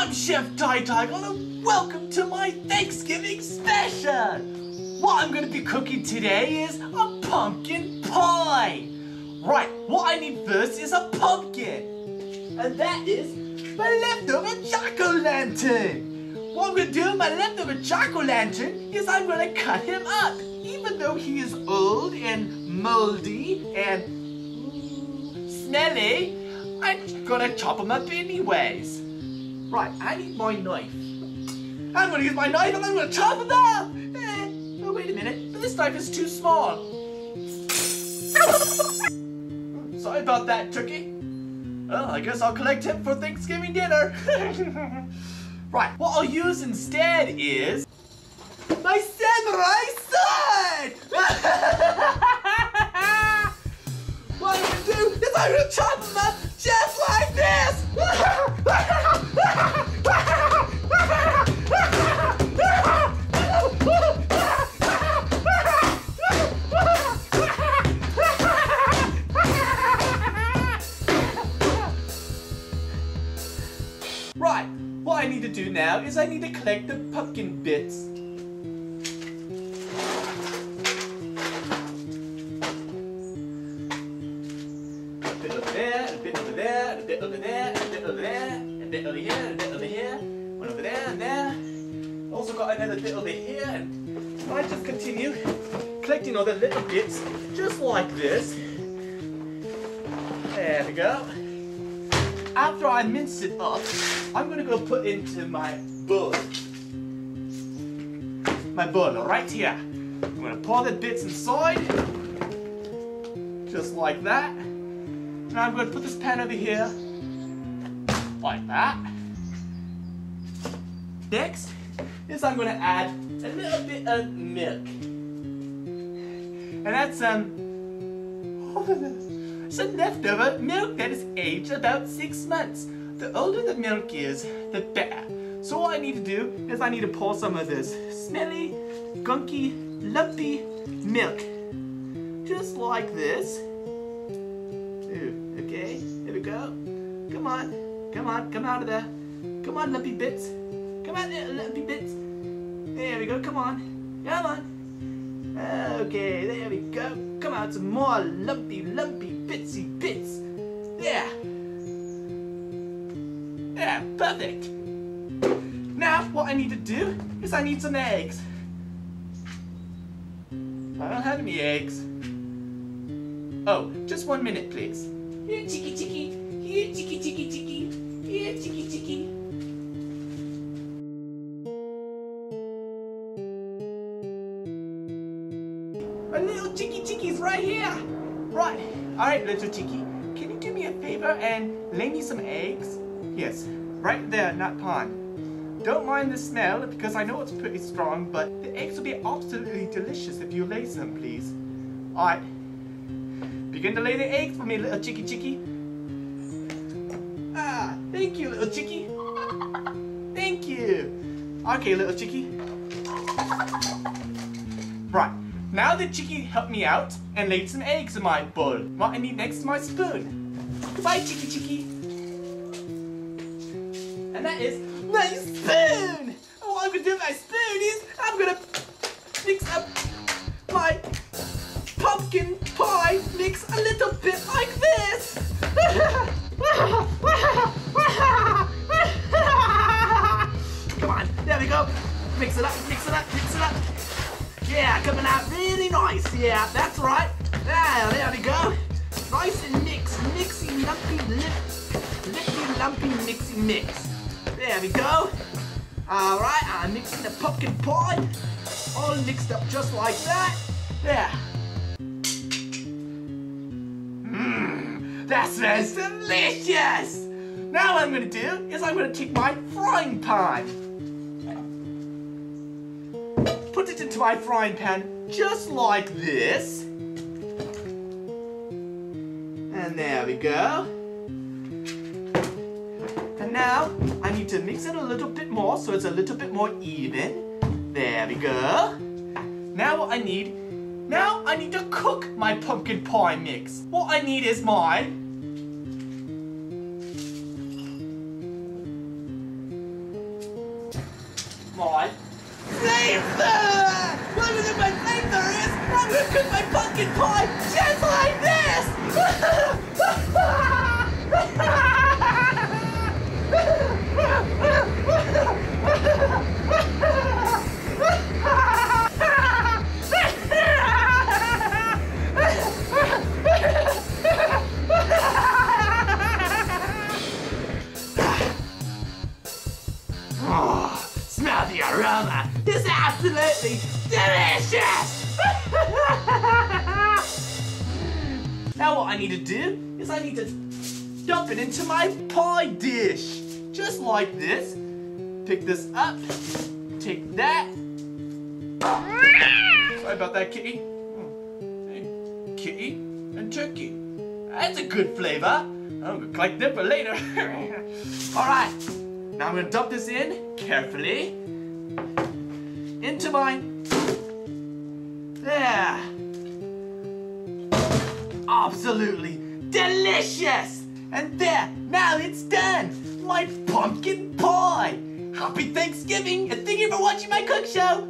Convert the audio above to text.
I'm Chef Tygon and welcome to my Thanksgiving special! What I'm going to be cooking today is a pumpkin pie! Right, what I need first is a pumpkin! And that is my leftover jack-o'-lantern! What I'm going to do with my leftover jack-o'-lantern is I'm going to cut him up! Even though he is old and moldy and smelly, I'm going to chop him up anyways. Right, I need my knife. I'm going to use my knife and I'm going to chop it up! Oh, wait a minute. This knife is too small. Sorry about that, turkey. Well, I guess I'll collect him for Thanksgiving dinner. Right, what I'll use instead is my samurai sword! What I'm going to do is I'm going to chop him up just like this! Right, what I need to do now is I need to collect the pumpkin bits. A bit over there, a bit over there, a bit over there, a bit over there, a bit over here, a bit over here, one over there and there. Also got another bit over here, and I just continue collecting all the little bits just like this. There we go. After I mince it up, I'm going to go put into my bowl. My bowl right here. I'm going to pour the bits inside, just like that. And I'm going to put this pan over here, like that. Next is I'm going to add a little bit of milk. And that's some leftover milk that is aged about 6 months. The older the milk is, the better. So what I need to do is I need to pour some of this smelly, gunky, lumpy milk. Just like this. Ooh, okay, here we go. Come on, come on, come out of there. Come on, lumpy bits. Come on, little lumpy bits. There we go, come on. Come on. Okay, there we go. Come out some more lumpy, bitsy bits. Yeah. Yeah, perfect. Now, what I need to do is I need some eggs. I don't have any eggs. Oh, just 1 minute, please. Here, chicky, chicky. Here, chicky, chicky, chicky. Here, chicky, chicky. My little chicky chicky's right here. Right. Alright, little chicky. Can you do me a favor and lay me some eggs? Yes, right there in that pond. Don't mind the smell because I know it's pretty strong, but the eggs will be absolutely delicious if you lay some, please. Alright. Begin to lay the eggs for me, little chicky chicky. Ah, thank you, little chicky. Thank you. Okay, little chicky. Right. Now the chicky helped me out and laid some eggs in my bowl. What I need next is my spoon. Goodbye, chicky chicky. And that is my spoon! And what I'm going to do with my spoon is I'm going to mix up my pumpkin pie mix a little bit like this. Come on, there we go. Mix it up, mix it up, mix it up. Yeah, coming out really nice. Yeah, that's right. There we go. Nice and mixy, lumpy, lippy, lumpy, mixy mix. There we go. All right, I'm mixing the pumpkin pie, all mixed up just like that. There. That smells delicious. Now what I'm going to do is I'm going to take my frying pan. Put it into my frying pan just like this. And there we go. And now I need to mix it a little bit more so it's a little bit more even. There we go. Now I need to cook my pumpkin pie mix. What I need is my cook my pumpkin pie just like this! Oh, smell the aroma! It's absolutely delicious! Now what I need to do is I need to dump it into my pie dish. Just like this. Pick this up. Take that. Sorry about that, kitty. Hey, kitty and turkey. That's a good flavor. I'm gonna collect them for later. Alright. Now I'm gonna dump this in carefully into mine. There. Absolutely delicious! And there, now it's done! My pumpkin pie! Happy Thanksgiving and thank you for watching my cook show!